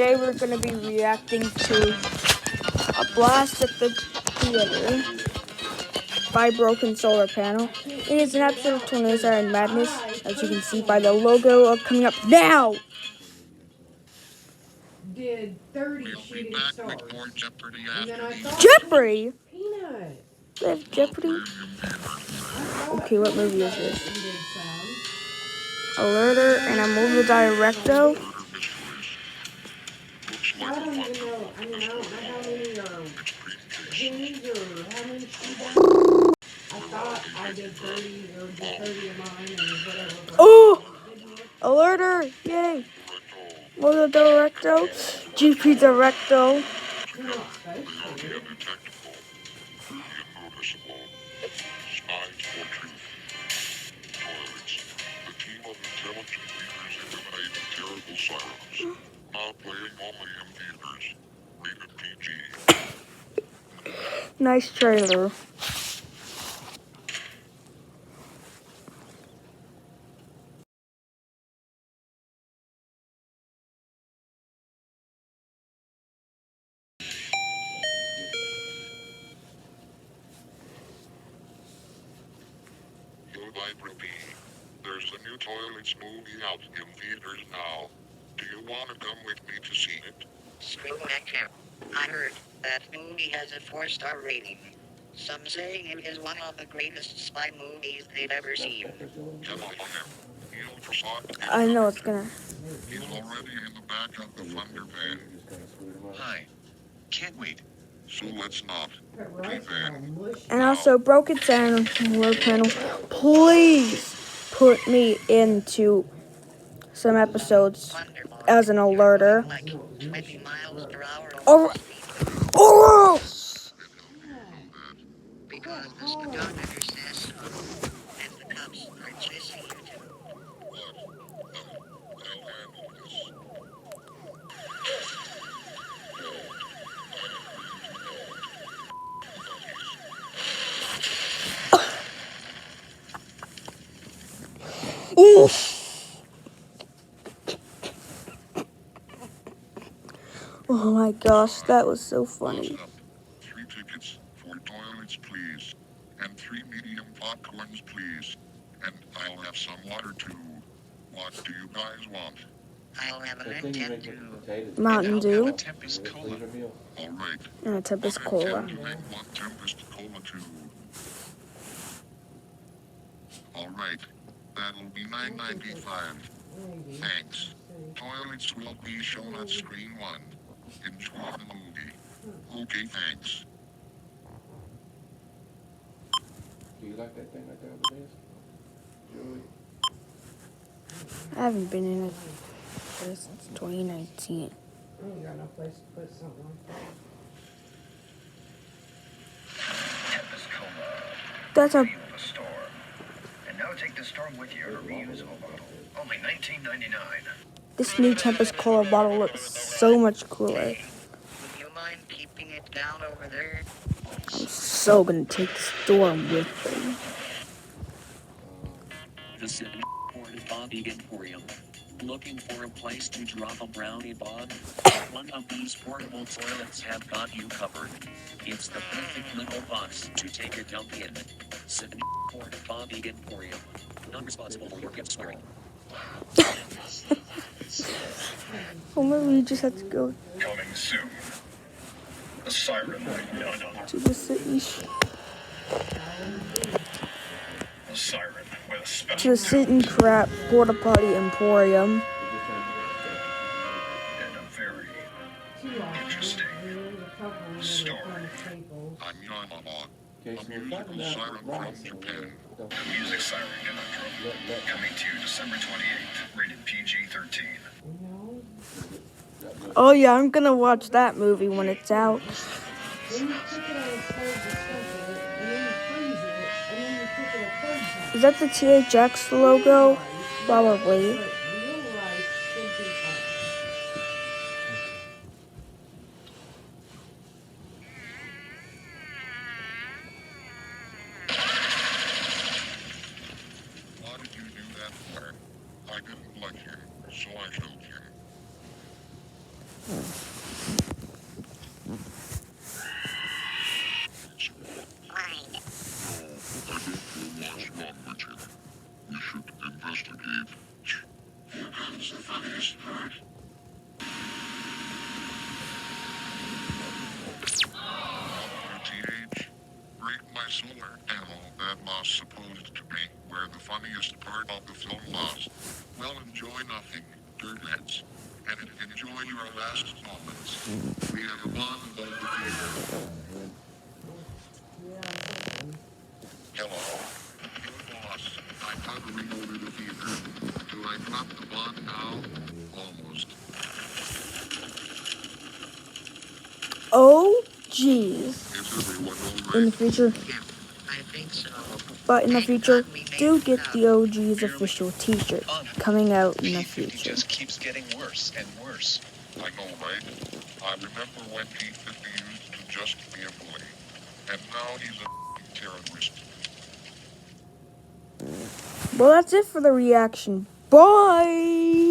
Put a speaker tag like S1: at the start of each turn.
S1: today we're going to be reacting to A Blast at the Theater by Broken Solar Panel. It is an episode of Tornadoes Are in Madness, as you can see by the logo coming up now.
S2: Did 30 shooting stars.
S1: Jeopardy?
S2: Peanut.
S1: They have Jeopardy? Okay, what movie is this? Alerter, and I'm over Directo.
S2: I don't even know. I mean, I don't know how many are pennies or how many she's on. I thought I did 30 or did 30 of mine or whatever.
S1: Oh! Alerter! Yay! Over Directo. GP Directo.
S2: You're not supposed to.
S3: Now playing only in theaters. Rated PG.
S1: Nice trailer.
S3: There's a new Toilets movie out in theaters now. Do you want to come with me to see it?
S4: Screw that crap. I heard that movie has a 4-star rating. Some say it is one of the greatest spy movies they've ever seen.
S3: Come on him. He'll proceed.
S1: I know it's gonna.
S3: He's already in the back of the Thunder van.
S5: Hi. Can't wait.
S3: So let's not. Too bad.
S1: And also, Broken Solar Panel, please put me into some episodes as an alerter.
S4: Like 20 miles per hour
S1: Oh! Oh!
S4: because the speedometer says so. And the cops are chasing you too.
S3: I'll handle this.
S1: Oof. Oh my gosh, that was so funny.
S3: 3 tickets, 4 toilets, please. And 3 medium popcorns, please. And I'll have some water too. What do you guys want?
S4: I'll have an intent to.
S1: Mountain
S5: A
S1: Dew
S5: Tempest Cola.
S3: All right.
S1: and a Tempest
S3: I
S1: Cola.
S3: intend to make 1 Tempest Cola too. All right. That'll be $9.95. Thanks. Toilets will be shown on screen 1. Enjoy the movie. Okay, thanks.
S6: Do you like that thing right there on the desk? Joey?
S1: I haven't been in it since 2019.
S2: I ain't got no place to put something like that.
S7: Tempest Cola.
S1: That's a.
S7: Feel the storm. And now take the storm with you in a reusable bottle. Only $19.99.
S1: This new Tempest Cola bottle looks so much cooler.
S4: Would you mind keeping it down over there?
S1: I'm so gonna take the storm with me.
S8: The siren Body Emporium. Looking for a place to drop a brownie bomb? One of these portable toilets have got you covered. It's the perfect little box to take a dump in. Siren Body Emporium. Non-responsible for your gift swearing.
S1: Well, maybe you just have to go
S7: Coming soon. A siren like none other.
S1: to the city.
S7: A siren with a
S1: To
S7: special
S1: the Sit and Crap Porta Potty Emporium.
S7: and a very interesting story.
S3: I'm Yamaha, a musical siren from Japan.
S7: The music siren conundrum. Coming to you December 28th. Rated PG-13.
S1: Oh yeah, I'm gonna watch that movie when it's out.
S2: Then you put it on a stove to stuff it, and then you freeze it, and then you put it a third time.
S1: Is that the THX logo? Probably.
S2: But real rice should be fine.
S3: Why did you do that for? I didn't like him, so I killed him. that loss supposed to be where the funniest part of the film was. Well, enjoy nothing, dirtheads. And enjoy your last moments. We have a bond above the theater. Hello? Your boss. I'm hovering over the theater. Do I drop the bond now? Almost.
S1: Oh, jeez.
S3: Is everyone alright?
S1: In the future,
S4: Yeah, I think so.
S1: but in the
S4: Thank
S1: future,
S4: God we made
S1: do
S4: it
S1: get
S4: out.
S1: the OG's official t-shirt coming out in the
S5: P50
S1: future.
S5: just keeps getting worse and worse.
S3: I know, right? I remember when P50 used to just be a bully. And now he's a terrorist.
S1: Well, that's it for the reaction. Bye!